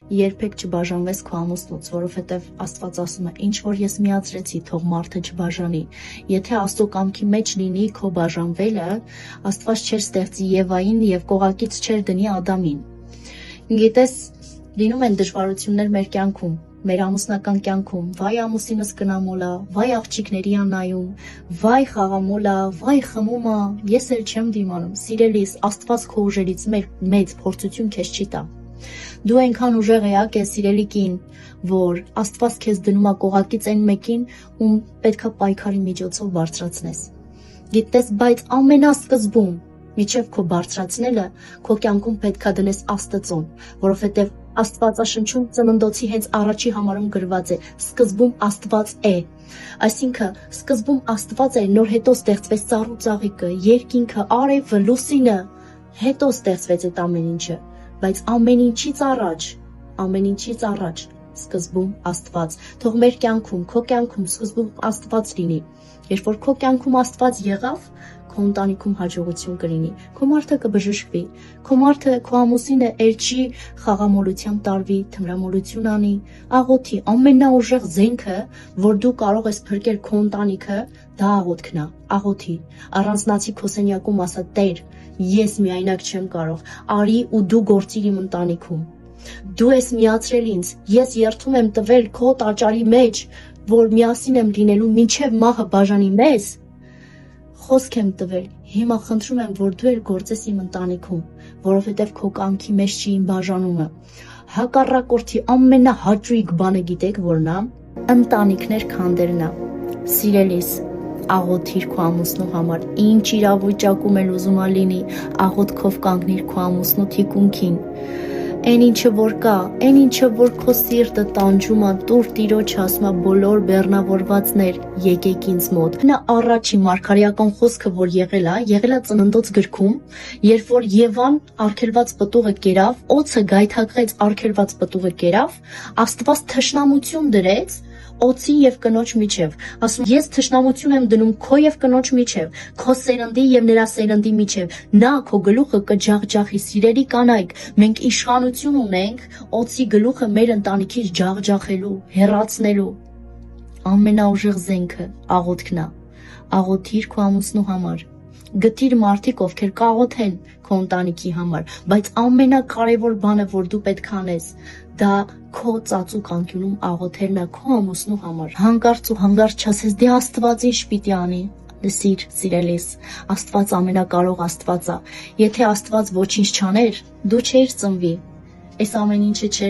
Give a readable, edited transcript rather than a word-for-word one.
Երբեք չբաժանվես քո ամուսնուց, որովհետև Աստված ասում է, ինչ որ ես միացրեցի, թող մարդը չբաժանի։ Եթե Աստծո կամքի մեջ լինի քո բաժանվելը, Աստված չէր ստեղծի Եվային եւ կողակից չէր դնի Ադամին։ Գիտես, լինում են դժվարություններ մեր կյանքում, մեր ամուսնական կյանքում, վայ ամուսինս կնամոլ է, վայ աղջիկների անայում, վայ խաղամոլ է, վայ խմում է, ես էլ չեմ դիմանում։ Սիրելիս, Աստված քո ուժերից մեծ փորձություն քեզ չի տա։ Դու այնքան ուժեղ ես, սիրելի կին, որ Աստված քեզ դնում է կողակից այն մեկին, ում պետքա պայքարի միջոցով բարձրացնես։ Գիտես, բայց ամենասկզբում, միջև քո բարձրացնելը, քո կյանքում պետքա դնես Աստծուն, որովհետև Աստվածաշնչում ծննդոցի հենց առաջի համարում գրված է. սկզբում Աստված է։ Այսինքն, սկզբում Աստված էր, նոր հետո ստեղծվեց ծառ ու ծաղիկը, երկինքը, արևը, լուսինը, հետո ստեղծվեց այդ ամեն ինչը, բայց ամեն ինչից առաջ սկզբում Աստված։ Թող մեր կյանքում, քո կյանքում սկզբում Աստված լինի։ Երբ որ քո կյանքում Աստված եղավ, քո ընտանիքում հաջողություն կլինի, քո մարդը կբժշկվի, քո մարդը, քո ամուսինը չի խաղամոլությամբ տարվի, թմրամոլություն անի, աղոթի, ամենաուժեղ զենքը, որ դու կարող ես փրկել քո ընտանիքը, դա աղոթքն է, աղոթի, առանձնացի քո սենյակում, ասա Տեր, ես միայնակ չեմ կարող, արի ու դու գործիր իմ ընտանիքում։ Դու ես միացրել ինձ, ես երդում եմ տվել քո տաճարի մեջ, որ միասին եմ լինելու մինչև մահը բաժանի մեզ, խոսք եմ տվել, հիմա խնդրում եմ, որ դու էլ գործես իմ ընտանիքում, որովհետև քո կամքի մեջ չի իմ բաժանումը։ Հակառակորդի ամենահաճույք բանը գիտեք որն է, ընտանիքներ քանդելն է։ Սիրելիս, աղոթիր քո ամուսնու համար, ինչ իրավիճակում էլ ուզում ա լինի, աղոթքով կանգնիր քո ամուսնու թիկունքին։ Այն ինչը որ կա, այն ինչը որ քո սիրտը տանջում է, տուր Տիրոջ, ասում է բոլոր բեռնավորվածներ, եկեք ինձ մոտ։ Նա առաջի մարգարեական խոսքը, որ եղել է Ծննդոց գրքում, երբ որ Եվան արգելված պտուղը կերավ, օձը գայթակղեց արգելված պտուղը կերավ, Աստված թշնամություն դրեց օձի եւ կնոջ միջև, ասում ես թշնամություն եմ դնում քո եւ կնոջ միջև, քո սերնդի եւ նրա սերնդի միջև, նա քո գլուխը կջախջախի։ Սիրելի կանայք, մենք իշխանություն ունենք օձի գլուխը մեր ընտանիքից ջախջախելու, հեռացնելու։ Ամենաուժեղ զենքը աղոթքն է։ Աղոթիր քո ամուսնու համար, գտիր մարդիկ, ովքեր կաղոթեն քո ընտանիքի համար, բայց ամենակարևոր բանը, որ դու պետք է անես, դա քո ծածուկ անկյունում աղոթելն է քո ամուսնու համար։ Հանկարծ ու հանկարծ չասես, դե Աստված ինչ պիտի անի։ Լսիր, սիրելիս, Աստված ամենակարող Աստված է։ Եթե Աստված ոչինչ չաներ, դու չէիր ծնվի։ Այս ամեն ինչը չէր